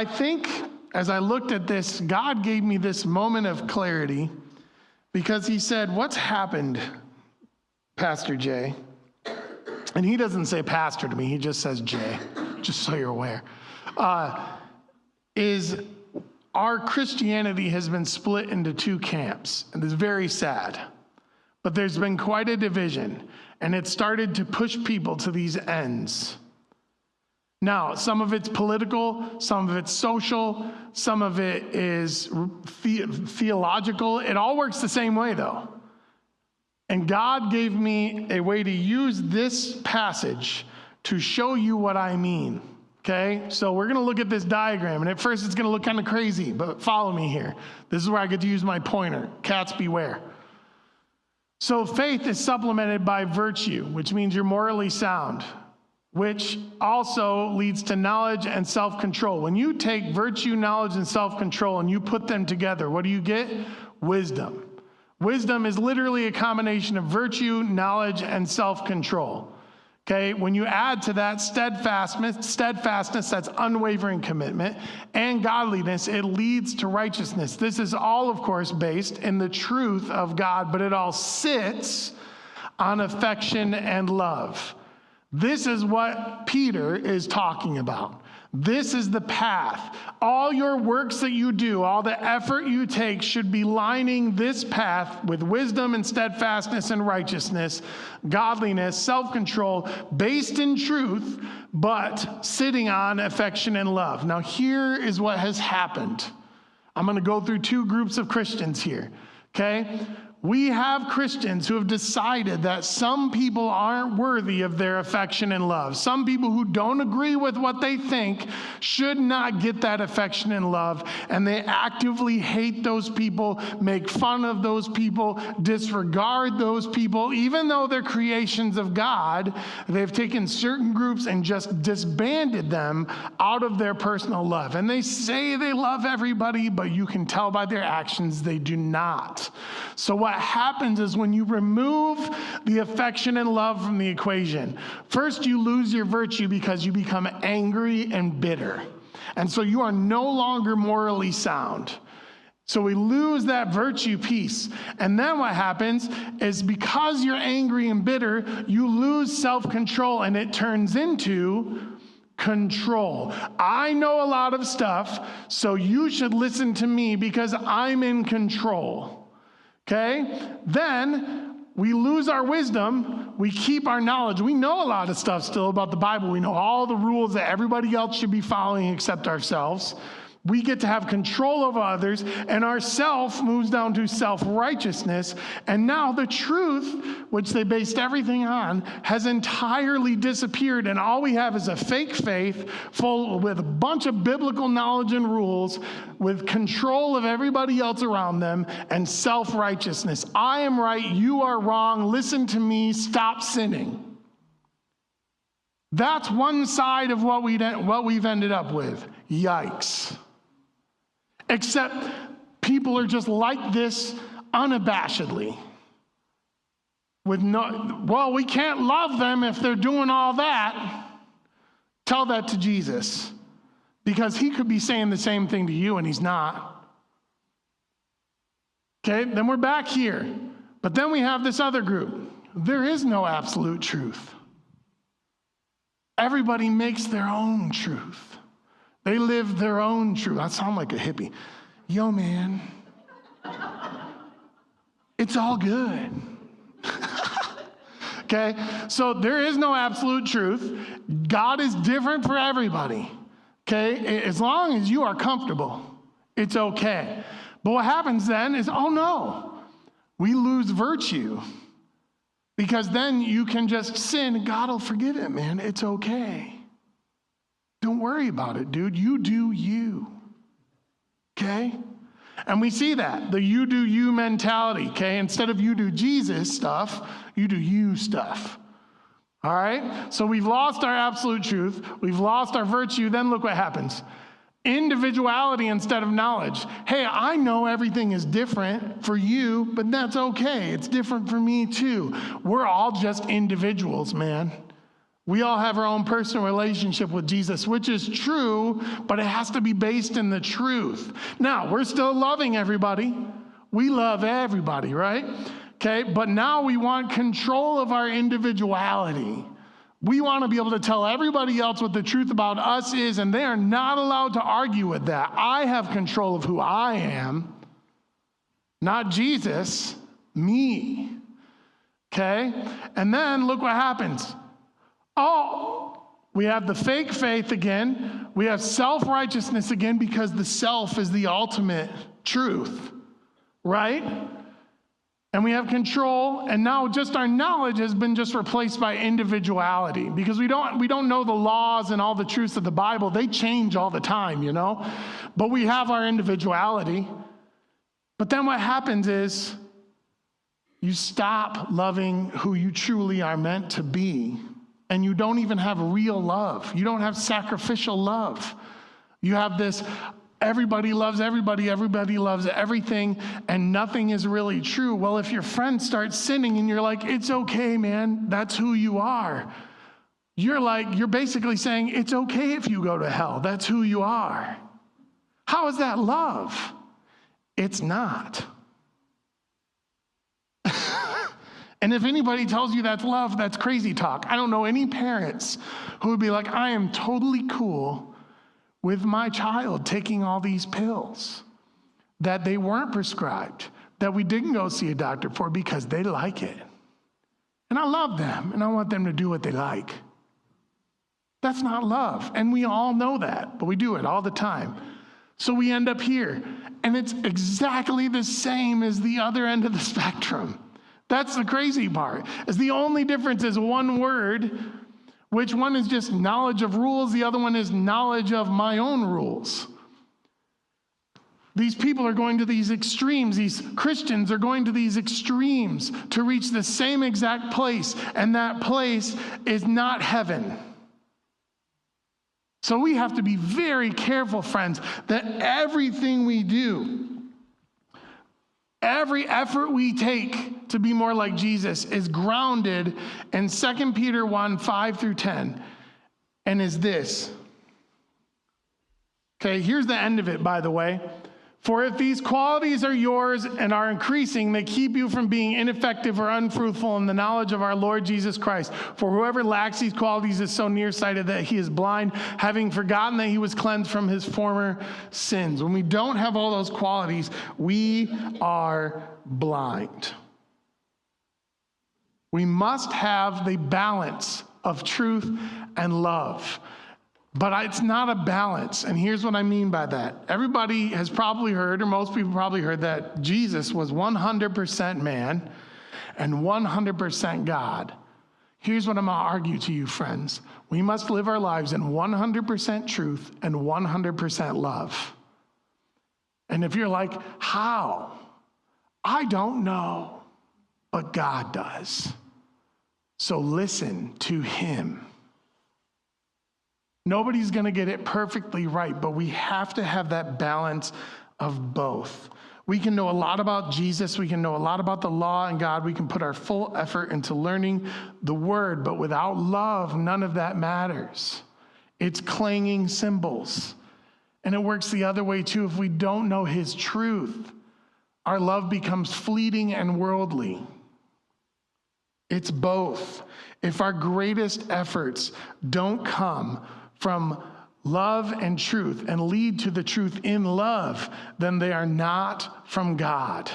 I think as I looked at this, God gave me this moment of clarity because he said, what's happened, Pastor Jay? And he doesn't say pastor to me, he just says Jay, just so you're aware. Is our Christianity has been split into two camps, and it's very sad. But there's been quite a division, and it started to push people to these ends. Now, some of it's political, some of it's social, some of it is theological. It all works the same way, though. And God gave me a way to use this passage to show you what I mean, okay? So we're going to look at this diagram, and at first it's going to look kind of crazy, but follow me here. This is where I get to use my pointer. Cats beware. So faith is supplemented by virtue, which means you're morally sound, which also leads to knowledge and self-control. When you take virtue, knowledge, and self-control and you put them together, what do you get? Wisdom. Wisdom is literally a combination of virtue, knowledge, and self-control. Okay, when you add to that steadfastness, that's unwavering commitment, and godliness, it leads to righteousness. This is all, of course, based in the truth of God, but it all sits on affection and love. This is what Peter is talking about. This is the path. All your works that you do, all the effort you take should be lining this path with wisdom and steadfastness and righteousness, godliness, self-control, based in truth, but sitting on affection and love. Now, here is what has happened. I'm going to go through two groups of Christians here, okay? We have Christians who have decided that some people aren't worthy of their affection and love. Some people who don't agree with what they think should not get that affection and love, and they actively hate those people, make fun of those people, disregard those people. Even though they're creations of God, they've taken certain groups and just disbanded them out of their personal love. And they say they love everybody, but you can tell by their actions they do not. So what happens is when you remove the affection and love from the equation, first you lose your virtue because you become angry and bitter. And so you are no longer morally sound. So we lose that virtue piece. And then what happens is because you're angry and bitter, you lose self-control, and it turns into control. I know a lot of stuff, so you should listen to me because I'm in control. Okay? Then we lose our wisdom. We keep our knowledge. We know a lot of stuff still about the Bible. We know all the rules that everybody else should be following except ourselves. We get to have control over others, and our self moves down to self-righteousness. And now the truth, which they based everything on, has entirely disappeared, and all we have is a fake faith full with a bunch of biblical knowledge and rules, with control of everybody else around them, and self-righteousness. I am right, you are wrong, listen to me, stop sinning. That's one side of what we've ended up with. Yikes. Except people are just like this unabashedly. Well, we can't love them if they're doing all that. Tell that to Jesus, because he could be saying the same thing to you and he's not. Okay, then we're back here. But then we have this other group. There is no absolute truth. Everybody makes their own truth. They live their own truth. I sound like a hippie. Yo, man, it's all good. Okay, so there is no absolute truth. God is different for everybody. Okay, as long as you are comfortable, it's okay. But what happens then is, oh no, we lose virtue. Because then you can just sin and God will forgive it, man. It's okay. Don't worry about it, dude. You do you. Okay? And we see that, the you do you mentality, okay? Instead of you do Jesus stuff, you do you stuff. All right? So we've lost our absolute truth. We've lost our virtue. Then look what happens. Individuality instead of knowledge. Hey, I know everything is different for you, but that's okay. It's different for me too. We're all just individuals, man. We all have our own personal relationship with Jesus, which is true, but it has to be based in the truth. Now, we're still loving everybody. We love everybody, right? Okay, but now we want control of our individuality. We want to be able to tell everybody else what the truth about us is, and they are not allowed to argue with that. I have control of who I am, not Jesus, me. Okay? And then look what happens. Oh, we have the fake faith again. We have self-righteousness again because the self is the ultimate truth, right? And we have control, and now just our knowledge has been just replaced by individuality because we don't know the laws and all the truths of the Bible. They change all the time, you know? But we have our individuality. But then what happens is you stop loving who you truly are meant to be, and you don't even have real love. You don't have sacrificial love. You have this everybody loves everybody loves everything, and nothing is really true. Well, if your friend starts sinning and you're like, it's okay, man, that's who you are. You're basically saying, it's okay if you go to hell. That's who you are. How is that love? It's not. And if anybody tells you that's love, that's crazy talk. I don't know any parents who would be like, I am totally cool with my child taking all these pills that they weren't prescribed, that we didn't go see a doctor for because they like it. And I love them, and I want them to do what they like. That's not love. And we all know that, but we do it all the time. So we end up here, and it's exactly the same as the other end of the spectrum. That's the crazy part. Is the only difference is one word, which one is just knowledge of rules, the other one is knowledge of my own rules. These people are going to these extremes. These Christians are going to these extremes to reach the same exact place, and that place is not heaven. So we have to be very careful, friends, that everything we do, every effort we take to be more like Jesus is grounded in 2 Peter 1, 5 through 10, and is this. Okay, here's the end of it, by the way. For if these qualities are yours and are increasing, they keep you from being ineffective or unfruitful in the knowledge of our Lord Jesus Christ. For whoever lacks these qualities is so nearsighted that he is blind, having forgotten that he was cleansed from his former sins. When we don't have all those qualities, we are blind. We must have the balance of truth and love. But it's not a balance, and here's what I mean by that. Everybody has probably heard, or most people probably heard, that Jesus was 100% man and 100% God. Here's what I'm going to argue to you, friends. We must live our lives in 100% truth and 100% love. And if you're like, how? I don't know, but God does. So listen to him. Nobody's going to get it perfectly right, but we have to have that balance of both. We can know a lot about Jesus. We can know a lot about the law and God. We can put our full effort into learning the word, but without love, none of that matters. It's clanging cymbals. And it works the other way too. If we don't know his truth, our love becomes fleeting and worldly. It's both. If our greatest efforts don't come from love and truth and lead to the truth in love, then they are not from God.